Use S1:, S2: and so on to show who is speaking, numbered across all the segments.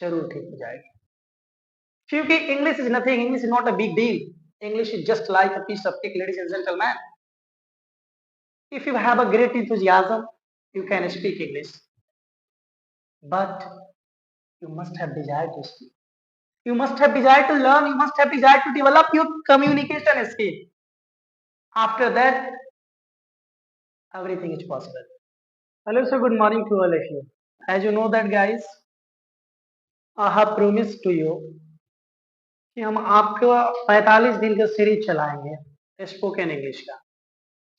S1: जरूर ठीक हो जाएगी, क्योंकि English is nothing, English is not a big deal, English is just like a piece of cake, ladies and gentleman. If you have a great enthusiasm, you can speak English, but you must have desire to speak. You must have desire to learn. You must have desire to develop your communication skill. After that, everything is possible. Hello, sir. Good morning to all of you. As you know that, guys, I have promised to you कि हम आपको 45 दिन का series चलाएंगे spoken English का.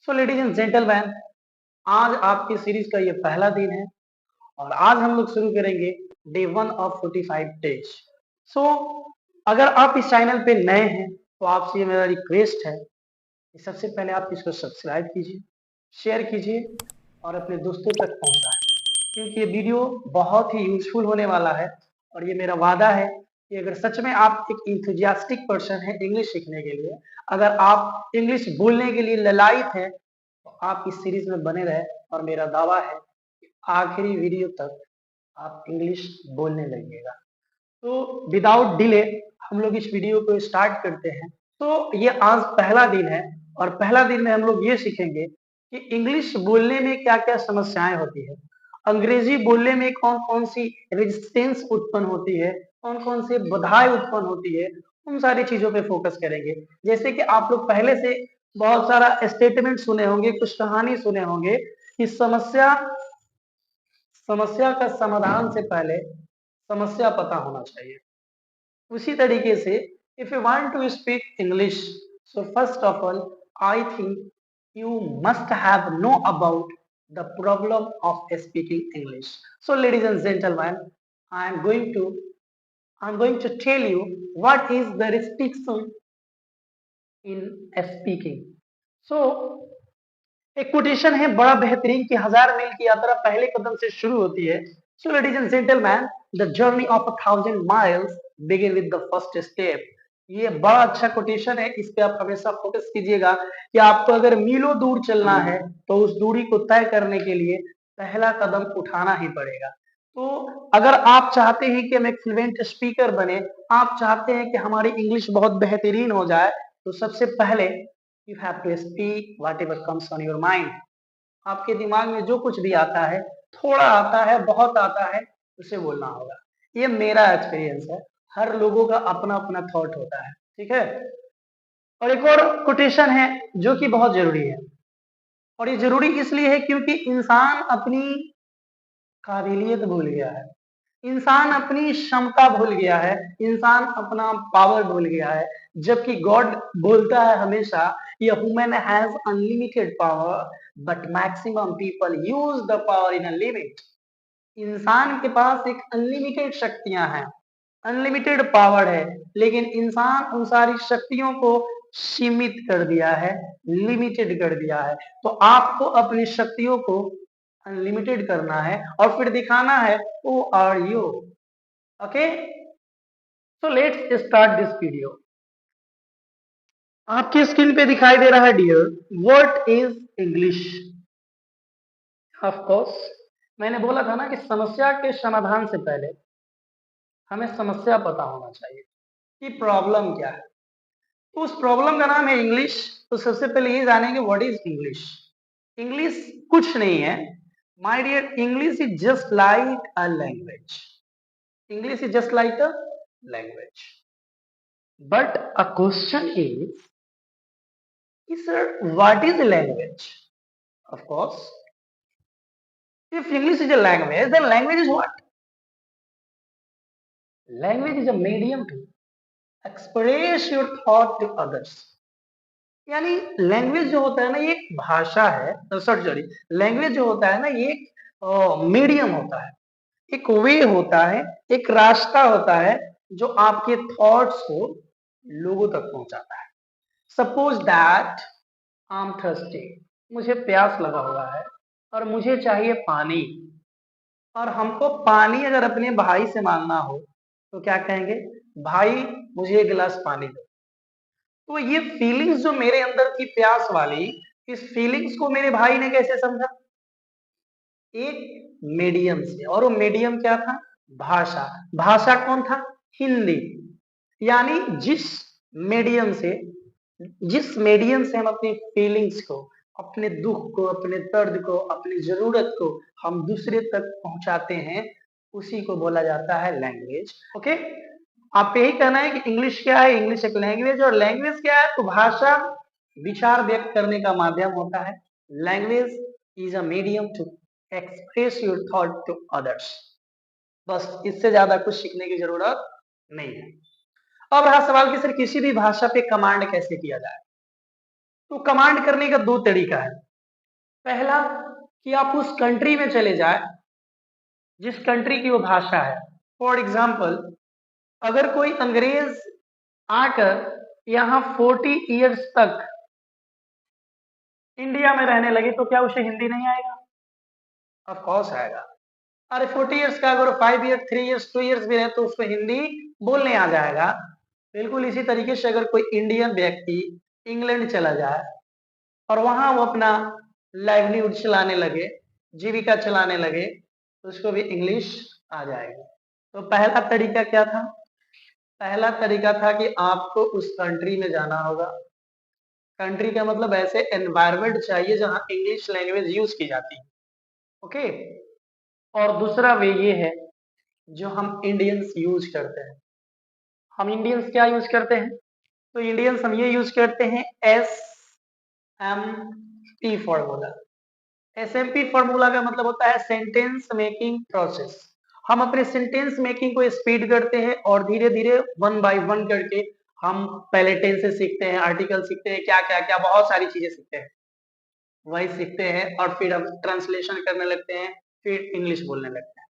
S1: So ladies and gentleman, आज आपकी series का ये पहला दिन है और आज हम लोग शुरू करेंगे डे 1 ऑफ 45 डेज. सो अगर आप इस चैनल पे नए हैं तो आपसे मेरा रिक्वेस्ट है कि सबसे पहले आप इसको सब्सक्राइब कीजिए, शेयर कीजिए और अपने दोस्तों तक पहुंचाएं, क्योंकि ये वीडियो बहुत ही यूजफुल होने वाला है. और ये मेरा वादा है कि अगर सच में आप एक इंथुजियास्टिक पर्सन है इंग्लिश सीखने के लिए, अगर आप इंग्लिश बोलने के लिए ललायत हैं, तो आप इस सीरीज में बने रहे. और मेरा दावा है कि आखिरी वीडियो तक आप इंग्लिश बोलने लगेगा. तो विदाउट डिले हम लोग इस वीडियो को स्टार्ट करते हैं. तो ये आज पहला दिन है और पहला दिन में हम लोग ये सीखेंगे कि इंग्लिश बोलने में क्या क्या समस्याएं होती है, अंग्रेजी बोलने में कौन कौन सी रेजिस्टेंस उत्पन्न होती है, कौन कौन से बाधाएं उत्पन्न होती है, उन सारी चीजों पे फोकस करेंगे. जैसे कि आप लोग पहले से बहुत सारा स्टेटमेंट सुने होंगे, कुछ कहानी सुने होंगे कि समस्या का समाधान से पहले समस्या पता होना चाहिए. उसी तरीके से if you want to speak English, so first of all I think you must have know about the problem of speaking English. So ladies and gentlemen, I am going to tell you what is the restriction in speaking. So एक quotation है बड़ा बेहतरीन कि 1000 मील की यात्रा पहले कदम से शुरू होती है. So ladies and gentlemen, the journey of 1000 miles begin with the first step. ये बड़ा अच्छा कोटेशन है, इस पे आप हमेशा फोकस कीजिएगा कि आपको अगर मीलों दूर चलना है तो उस दूरी को तय करने के लिए पहला कदम उठाना ही पड़ेगा. तो अगर आप चाहते हैं कि हम एक फ्लुएंट स्पीकर बने, आप चाहते हैं कि हमारी इंग्लिश बहुत बेहतरीन हो जाए, तो सबसे पहले you have to speak whatever comes on your mind. आपके दिमाग में जो कुछ भी आता है, थोड़ा आता है, बहुत आता है, उसे बोलना होगा. ये मेरा एक्सपीरियंस है, हर लोगों का अपना अपना थॉट होता है. ठीक है. और एक और कोटेशन है जो कि बहुत जरूरी है, और ये जरूरी इसलिए है क्योंकि इंसान अपनी काबिलियत भूल गया है, इंसान अपनी क्षमता भूल गया है, इंसान अपना पावर भूल गया है. जबकि गॉड बोलता है हमेशा ये human has unlimited power but maximum people use the power in a limit. इंसान के पास एक अनलिमिटेड शक्तियां हैं, अनलिमिटेड पावर है, लेकिन इंसान उन सारी शक्तियों को सीमित कर दिया है, लिमिटेड कर दिया है. तो आपको अपनी शक्तियों को अनलिमिटेड करना है और फिर दिखाना है who are you. Okay, so let's start this video. आपकी स्क्रीन पे दिखाई दे रहा है dear, what is English. Of course मैंने बोला था ना कि समस्या के समाधान से पहले हमें समस्या पता होना चाहिए कि प्रॉब्लम क्या है. तो उस प्रॉब्लम का नाम है इंग्लिश. तो सबसे पहले ये जानेंगे व्हाट इज इंग्लिश. इंग्लिश कुछ नहीं है my dear, English is just like a language. English is just like a language. But a question is sir, what is a language? Of course, if English is a language, then language is what? Language is a medium to express your thought to others. यानी language जो होता है ना ये एक भाषा है, sorry, language जो होता है ना ये एक मीडियम होता है, एक वे होता है, एक रास्ता होता है जो आपके थॉट्स को लोगों तक पहुंचाता है. Suppose that I am thirsty, मुझे प्यास लगा हुआ है और मुझे चाहिए पानी, और हमको पानी अगर अपने भाई से मांगना हो तो क्या कहेंगे, भाई मुझे एक गिलास पानी दो. तो ये फीलिंग्स जो मेरे अंदर थी प्यास वाली, इस फीलिंग्स को मेरे भाई ने कैसे समझा, एक मीडियम से. और वो मीडियम क्या था, भाषा, भाषा कौन था? हिंदी। यानी मीडियम से जिस मीडियम से हम अपनी फीलिंग्स को, अपने दुख को, अपने दर्द को, अपनी जरूरत को हम दूसरे तक पहुंचाते हैं, उसी को बोला जाता है लैंग्वेज। ओके, आप यही कहना है कि इंग्लिश क्या है? इंग्लिश एक लैंग्वेज, और लैंग्वेज क्या है? तो भाषा विचार व्यक्त करने का माध्यम होता है। Language is a medium to express your thought to others. बस इससे ज्यादा कुछ सीखने की जरूरत नहीं है। अब रहा सवाल कि सर किसी भी भाषा पे कमांड कैसे किया जाए। तो कमांड करने का दो तरीका है। पहला कि आप उस कंट्री में चले जाए जिस कंट्री की वो भाषा है। फॉर एग्जाम्पल, अगर कोई अंग्रेज आकर यहाँ 40 इयर्स तक इंडिया में रहने लगे तो क्या उसे हिंदी नहीं आएगा? ऑफ कोर्स आएगा। अरे 40 इयर्स का अगर 5 ईयर, 3 इयर्स, 2 इयर्स भी रहे तो उसको हिंदी बोलने आ जाएगा। बिल्कुल इसी तरीके से अगर कोई इंडियन व्यक्ति इंग्लैंड चला जाए और वहां वो अपना लाइवलीहुड चलाने लगे, जीविका चलाने लगे, तो उसको भी इंग्लिश आ जाएगा। तो पहला तरीका क्या था? पहला तरीका था कि आपको उस कंट्री में जाना होगा। कंट्री का मतलब ऐसे एनवायरनमेंट चाहिए जहां इंग्लिश लैंग्वेज यूज की जाती है। ओके, और दूसरा वे ये है जो हम इंडियंस यूज करते हैं। हम इंडियंस क्या यूज करते हैं? तो इंडियंस हम ये यूज करते हैं SMP फॉर्मूला। SMP फॉर्मूला का मतलब होता है सेंटेंस मेकिंग प्रोसेस। हम अपने सेंटेंस मेकिंग को स्पीड करते हैं और धीरे धीरे वन बाय वन करके हम पहले टेंसेस सीखते हैं, आर्टिकल सीखते हैं, क्या क्या क्या बहुत सारी चीजें सीखते हैं, वही सीखते हैं और फिर हम ट्रांसलेशन करने लगते हैं, फिर इंग्लिश बोलने लगते हैं।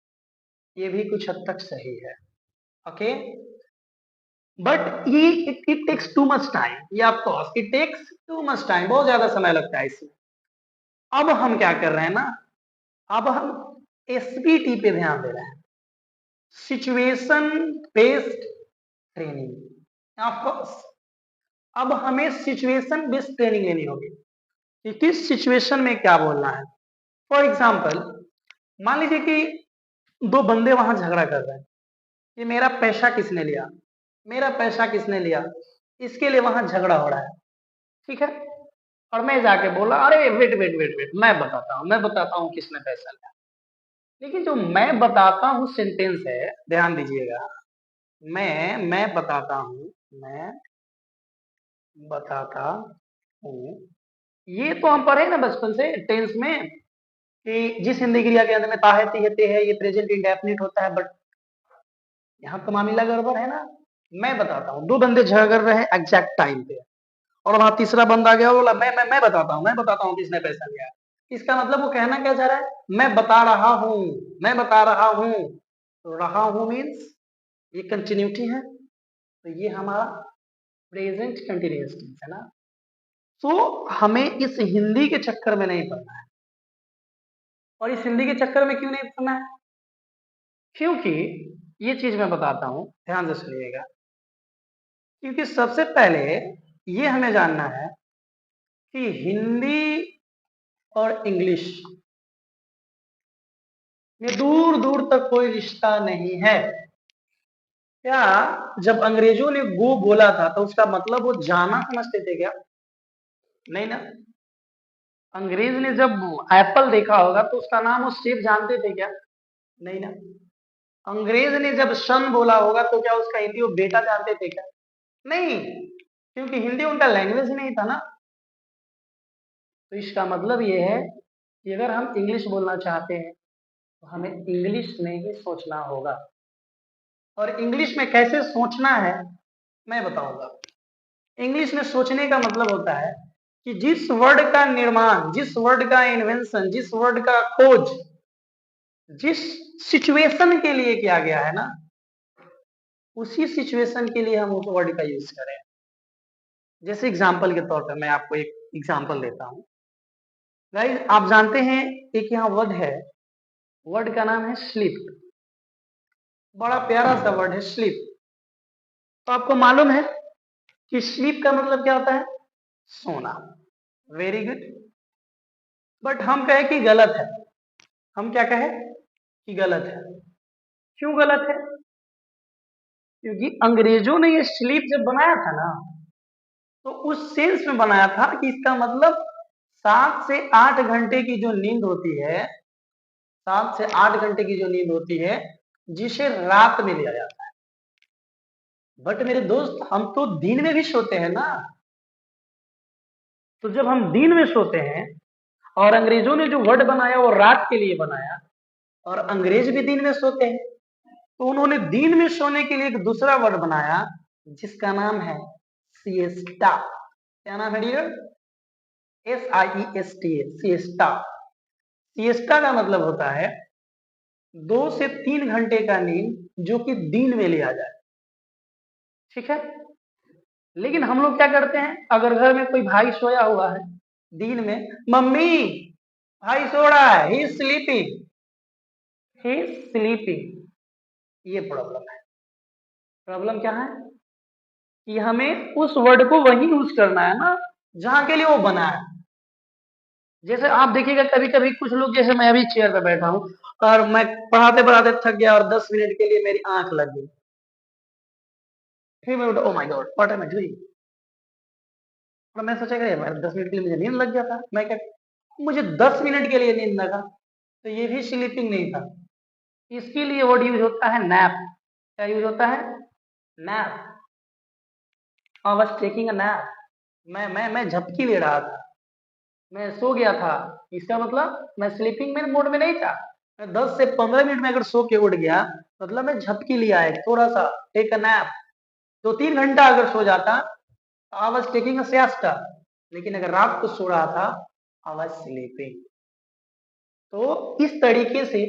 S1: ये भी कुछ हद तक सही है। ओके, बट ये it takes too much time. ये of course it takes too much time, बहुत ज्यादा समय लगता है इसमें। अब हम क्या कर रहे हैं ना, अब हम SBT पे ध्यान दे रहे हैं, सिचुएशन बेस्ड ट्रेनिंग। ऑफकोर्स अब हमें सिचुएशन बेस्ड ट्रेनिंग लेनी होगी कि किस सिचुएशन में क्या बोलना है। फॉर एग्जाम्पल, मान लीजिए कि दो बंदे वहां झगड़ा कर रहे हैं कि मेरा पैसा किसने लिया, मेरा पैसा किसने लिया, इसके लिए वहां झगड़ा हो रहा है। ठीक है, और मैं जाके बोला अरे वेट वेट वेट वेट, मैं बताता हूँ किसने पैसा लिया। लेकिन जो मैं बताता हूँ सेंटेंस है, ध्यान दीजिएगा, मैं बताता हूँ, मैं बताता हूँ, ये तो हम पढ़े ना बचपन से टेंस में कि जिस हिंदी क्रिया के अंत में ता है, ती है, ते है, ये प्रेजेंट इंडेफिनिट होता है। बट यहाँ तो मामला गड़बड़ है ना। मैं बताता हूँ, दो बंदे झगड़ रहे हैं एग्जैक्ट टाइम पे, और वहां तीसरा बंदा गया बोला मैं बताता हूँ किसने पैसा लिया। इसका मतलब वो कहना क्या चाह रहा है? मैं बता रहा हूँ, मैं बता रहा हूँ। तो रहा हूँ मीन्स ये कंटिन्यूटी है, तो ये हमारा प्रेजेंट कंटिन्यूअस टेंस है ना। तो हमें इस हिंदी के चक्कर में नहीं पड़ना है। और इस हिंदी के चक्कर में क्यों नहीं पड़ना है? क्योंकि ये चीज मैं बताता हूँ, ध्यान से सुनिएगा। क्योंकि सबसे पहले ये हमें जानना है कि हिंदी और इंग्लिश में दूर दूर तक कोई रिश्ता नहीं है। क्या जब अंग्रेजों ने गो बोला था तो उसका मतलब वो जाना समझते थे क्या? नहीं ना। अंग्रेज ने जब एप्पल देखा होगा तो उसका नाम वो सेब जानते थे क्या? नहीं ना। अंग्रेज ने जब सन बोला होगा तो क्या उसका हिंदी वो बेटा जानते थे क्या? नहीं, क्योंकि हिंदी उनका लैंग्वेज ही नहीं था ना। तो इसका मतलब ये है कि अगर हम इंग्लिश बोलना चाहते हैं तो हमें इंग्लिश में ही सोचना होगा। और इंग्लिश में कैसे सोचना है मैं बताऊंगा। इंग्लिश में सोचने का मतलब होता है कि जिस वर्ड का निर्माण, जिस वर्ड का इन्वेंशन, जिस वर्ड का खोज जिस सिचुएशन के लिए किया गया है ना, उसी सिचुएशन के लिए हम उस वर्ड का यूज करें। जैसे एग्जांपल के तौर पर मैं आपको एक एग्जांपल देता हूं। गाइस, आप जानते हैं एक यहाँ वर्ड है, वर्ड का नाम है स्लीप। बड़ा प्यारा सा वर्ड है स्लीप। तो आपको मालूम है कि स्लीप का मतलब क्या होता है? सोना। Very good. बट हम कहे कि गलत है। हम क्या कहे कि गलत है। क्यों गलत है? क्योंकि अंग्रेजों ने ये स्लीप जब बनाया था ना, तो उस सेंस में बनाया था कि इसका मतलब 7 से 8 घंटे की जो नींद होती है, 7 से 8 घंटे की जो नींद होती है, जिसे रात में लिया जाता है। बट मेरे दोस्त, हम तो दिन में भी सोते हैं ना। तो जब हम दिन में सोते हैं, और अंग्रेजों ने जो वर्ड बनाया वो रात के लिए बनाया, और अंग्रेज भी दिन में सोते हैं, तो उन्होंने दिन में सोने के लिए एक दूसरा वर्ड बनाया, जिसका नाम है सिएस्टा। क्या नाम है डियर? SIESTA, siesta. सिएस्टा का मतलब होता है 2 से 3 घंटे का नींद, जो कि दिन में लिया जाए। ठीक है। लेकिन हम लोग क्या करते हैं, अगर घर में कोई भाई सोया हुआ है दिन में, मम्मी भाई सो रहा है, he is sleeping, he is sleeping, ये प्रॉब्लम है। प्रॉब्लम क्या है कि हमें उस वर्ड को वही यूज करना है ना, जहां के लिए वो बना है। जैसे आप देखिएगा, कभी कभी कुछ लोग, जैसे मैं अभी चेयर पे बैठा हूँ और मैं पढ़ाते पढ़ाते थक गया और 10 मिनट के लिए मेरी आंख लग गई, फिर मैं उठा, oh my God what am I doing. और मैं सोचा कि यार 10 मिनट के लिए मुझे नींद लग गया था, मैं क्या, मुझे 10 मिनट के लिए नींद लगा, तो ये भी स्लीपिंग नहीं था। इसके लिए वर्ड यूज होता है नैप। क्या यूज होता है? Nap. I was taking a nap. मैं झपकी ले रहा था, मैं सो गया था। इसका मतलब मैं स्लीपिंग में मोड में नहीं था। मैं 10 से 15 मिनट में अगर सो के उठ गया, मतलब मैं झपकी लिया है थोड़ा सा, टेक अ नैप। 2-3 घंटा अगर सो जाता, I was taking a siesta. लेकिन अगर रात को सो रहा था, आई वाज स्लीपिंग। तो इस तरीके से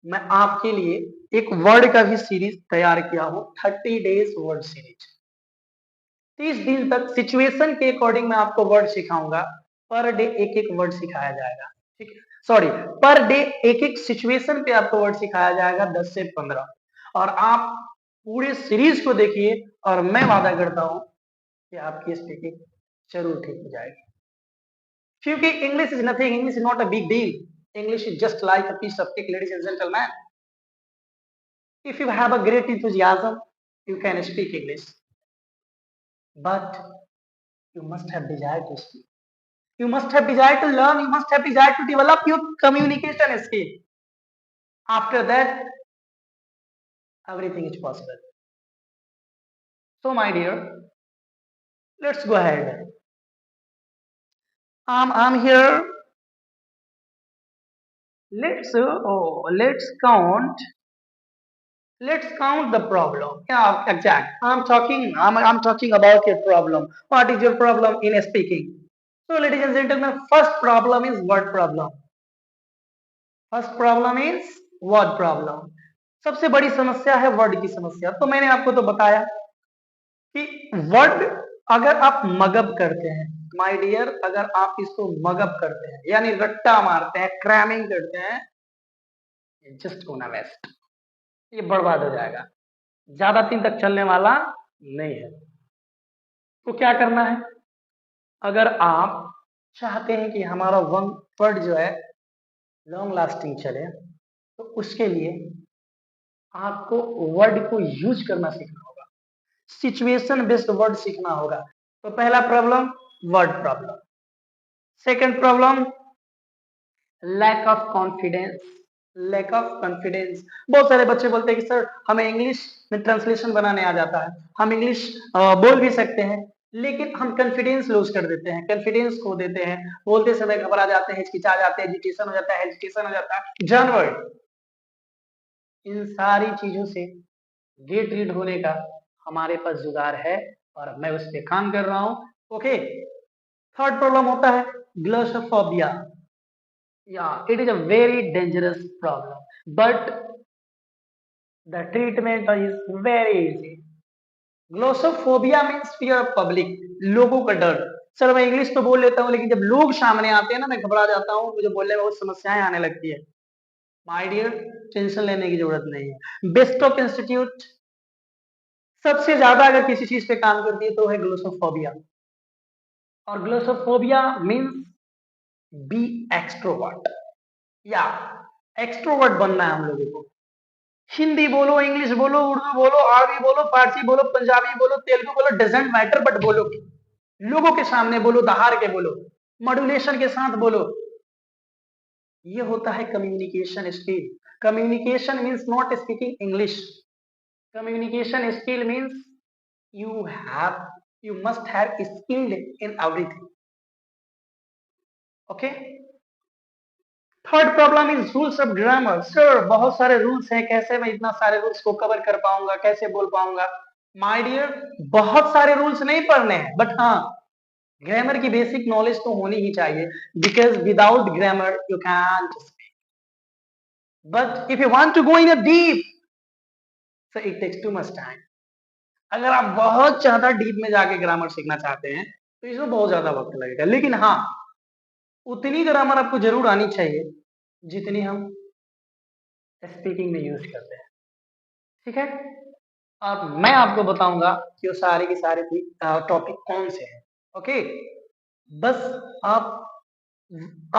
S1: मैं आपके लिए एक वर्ड का भी सीरीज तैयार किया हूं, 30 डेज वर्ड सीरीज। 30 दिन तक सिचुएशन के अकॉर्डिंग मैं आपको वर्ड सिखाऊंगा। पर डे एक एक वर्ड सिखाया जाएगा। ठीक है, सॉरी, पर डे एक एक सिचुएशन पे आपको वर्ड सिखाया जाएगा, 10 से 15। और आप पूरे सीरीज को देखिए, और मैं वादा करता हूं कि आपकी स्पीकिंग जरूर ठीक हो जाएगी। क्योंकि English is nothing, English is not a big deal. English is just like a piece of cake, ladies and gentlemen. If you have a great enthusiasm, you can speak English. But you must have desire to speak. You must have desire to learn. You must have desire to develop your communication skill. After that, everything is possible. So, my dear, let's go ahead. I'm here. Let's count. Let's count the problem. Yeah, exact. I'm talking about your problem. What is your problem in speaking? So, ladies and gentlemen, first problem is word problem. First problem is word problem. सबसे बड़ी समस्या है word की समस्या। तो मैंने आपको तो बताया कि वर्ड अगर आप मगअप करते हैं, माय डियर, अगर आप इसको मगअप करते हैं, यानी रट्टा मारते हैं, क्रैमिंग करते हैं, जस्ट गोना वेस्ट, ये बर्बाद हो जाएगा, ज्यादा दिन तक चलने वाला नहीं है। तो क्या करना है, अगर आप चाहते हैं कि हमारा वन वर्ड जो है लॉन्ग लास्टिंग चले, तो उसके लिए आपको वर्ड को यूज करना सीखना होगा, सिचुएशन बेस्ड वर्ड सीखना होगा। तो पहला problem word problem. Second problem lack of confidence. Lack of confidence. बहुत सारे बच्चे बोलते हैं कि सर हमें इंग्लिश में ट्रांसलेशन बनाने आ जाता है, हम इंग्लिश बोल भी सकते हैं, लेकिन हम कॉन्फिडेंस लूज कर देते हैं, कॉन्फिडेंस खो देते हैं, बोलते समय घबरा जाते हैं, हिचकिचा जाते हैं, हेजिटेशन हो जाता है, हेजिटेशन हो जाता है, जानवर। इन सारी चीजों से गेट रीड होने का हमारे पास जुगाड़ है, और मैं उस पर काम कर रहा हूं। ओके। थर्ड प्रॉब्लम होता है ग्लोसोफोबिया। या it is a very dangerous problem, but the treatment is very easy. Glossophobia means fear of public, लोगों का डर। सर मैं इंग्लिश तो बोल लेता हूँ, लेकिन जब लोग सामने आते हैं ना, मैं घबरा जाता हूँ, मुझे बोलने में बहुत समस्याएं आने लगती है। माय डियर, टेंशन लेने की जरूरत नहीं है। बेस्ट ऑफ इंस्टीट्यूट सबसे ज्यादा अगर किसी चीज पे काम करती है तो है ग्लोसोफोबिया। और ग्लोसोफोबिया मींस बी एक्सट्रोवर्ट, या एक्सट्रोवर्ट बनना है हम लोगों को। हिंदी बोलो, इंग्लिश बोलो, उर्दू बोलो, अरबी बोलो, फारसी बोलो, पंजाबी बोलो, तेलुगु बोलो, डजेंट मैटर, बट बोलो। लोगों के सामने बोलो, दहाड़ के बोलो, मॉड्यूलेशन के साथ बोलो। ये होता है communication skill. Communication means not speaking English. Communication skill means you have you must have skilled in everything. Okay, third problem is rules of grammar. Sir बहुत सारे रूल्स हैं, कैसे मैं इतना सारे रूल्स को कवर कर पाऊंगा, कैसे बोल पाऊंगा? माय डियर, बहुत सारे रूल्स नहीं पढ़ने हैं, बट हाँ, ग्रामर की बेसिक नॉलेज तो होनी ही चाहिए, because without grammar you can't speak. But if you want to go in a deep, so it takes too much time. अगर आप बहुत ज्यादा डीप में जाके ग्रामर सीखना चाहते हैं तो इसमें बहुत ज्यादा वक्त लगेगा, लेकिन हाँ, उतनी ग्रामर आपको जरूर आनी चाहिए जितनी हम स्पीकिंग में यूज करते हैं। ठीक है, अब मैं आपको बताऊंगा कि वो सारे के सारे टॉपिक कौन से हैं। ओके, बस आप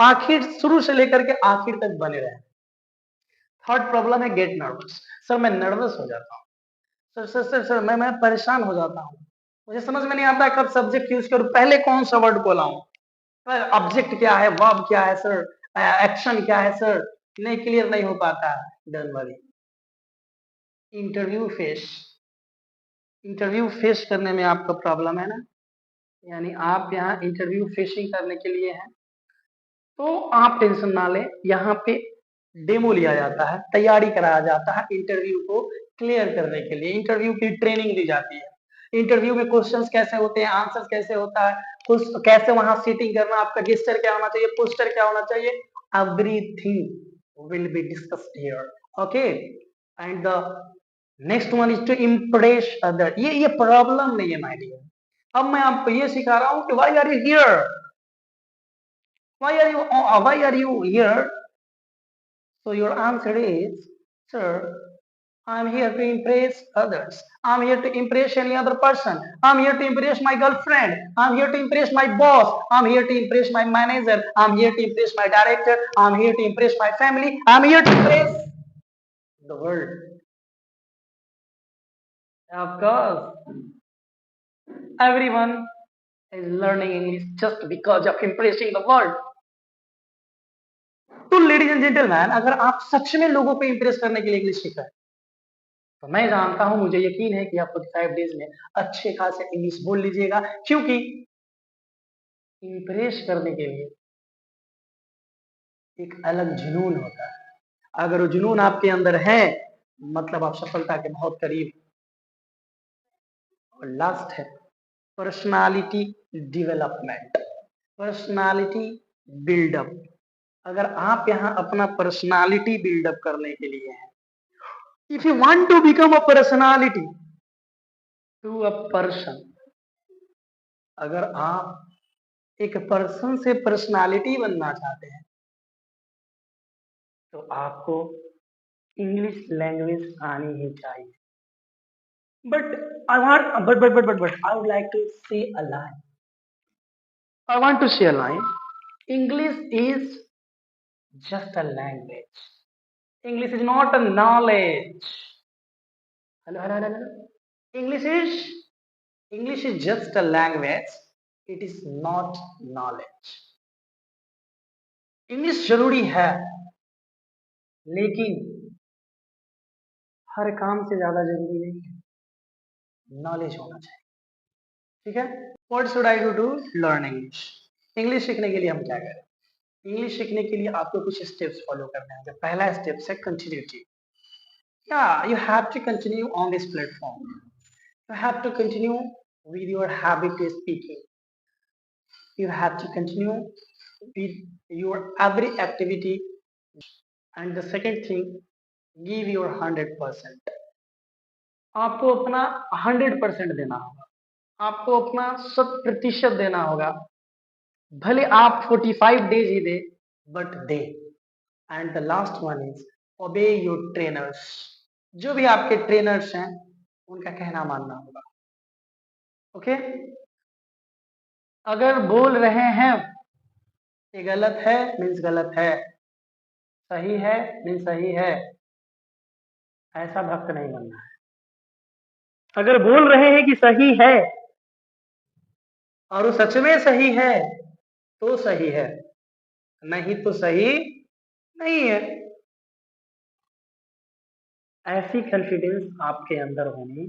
S1: आखिर शुरू से लेकर के आखिर तक बने रहे। थर्ड प्रॉब्लम है गेट नर्वस। सर मैं नर्वस हो जाता हूँ, सर मैं परेशान हो जाता हूँ, मुझे समझ में नहीं आता कब सब्जेक्ट यूज करूँ, पहले कौन सा वर्ड को लाऊं, ऑब्जेक्ट क्या है, वर्ब क्या है सर, एक्शन क्या है सर, नहीं क्लियर नहीं हो पाता। Don't worry, interview face, interview face करने में आपका प्रॉब्लम है ना, यानी आप यहाँ इंटरव्यू फेसिंग करने के लिए हैं, तो आप टेंशन ना लें। यहाँ पे डेमो लिया जाता है, तैयारी कराया जाता है इंटरव्यू को क्लियर करने के लिए, इंटरव्यू की ट्रेनिंग दी जाती है। इंटरव्यू में क्वेश्चंस कैसे होते हैं, आंसर्स कैसे होता है, कुछ कैसे वहां सीटिंग करना, आपका गेस्चर क्या होना चाहिए, पोस्टर क्या होना चाहिए, everything will be discussed here. Okay, and the next one is to impress other. ये प्रॉब्लम नहीं है माय डियर। अब मैं आपको ये सिखा रहा हूं कि why are you here, why are you here. So your answer is, sir, I'm here to impress others. I'm here to impress any other person. I'm here to impress my girlfriend. I'm here to impress my boss. I'm here to impress my manager. I'm here to impress my director. I'm here to impress my family. I'm here to impress the world. Of course, everyone is learning English just because of impressing the world. तो ladies and gentleman, अगर आप सच में लोगों को Impress करने के लिए English सीख रहे हैं, तो मैं जानता हूं, मुझे यकीन है कि आप 45 डेज में अच्छे खासे इंग्लिश बोल लीजिएगा, क्योंकि इंप्रेस करने के लिए एक अलग जुनून होता है। अगर वो जुनून आपके अंदर है, मतलब आप सफलता के बहुत करीब। और लास्ट है पर्सनालिटी डेवलपमेंट, पर्सनालिटी बिल्डअप। अगर आप यहाँ अपना पर्सनालिटी बिल्डअप करने के लिए हैं, if you want to become a personality to a person, अगर आप एक पर्सन से पर्सनालिटी बनना चाहते हैं, तो आपको इंग्लिश लैंग्वेज आनी ही चाहिए। But I want but I would like to say a line, I want to say a line, English is just a language, English is not a knowledge. Hello hello hello, English is, English is just a language, it is not knowledge. English जरूरी है, लेकिन हर काम से ज्यादा जरूरी नहीं है, knowledge होना चाहिए। ठीक है, what should I do to learn English? English सीखने के लिए हम क्या करें? इंग्लिश सीखने के लिए आपको कुछ स्टेप्स फॉलो करने होंगे। पहला स्टेप है कंटिन्यूटी। या you have to continue on this platform, you have to continue with your habit to speaking, you have to continue with your every activity, and the second thing, give your 100%। आपको अपना 100% देना होगा, आपको अपना 100% देना होगा, भले आप 45 days he they, but they. And the last one is ओबे योर ट्रेनर्स, जो भी आपके ट्रेनर्स हैं उनका कहना मानना होगा। ओके, अगर बोल रहे हैं ये गलत है मीन्स गलत है, सही है मीन्स सही है, ऐसा भक्त नहीं बनना है।
S2: अगर बोल रहे हैं कि सही है,
S1: और वो सच में सही है तो सही है, नहीं तो सही नहीं है। ऐसी कॉन्फिडेंस आपके अंदर होनी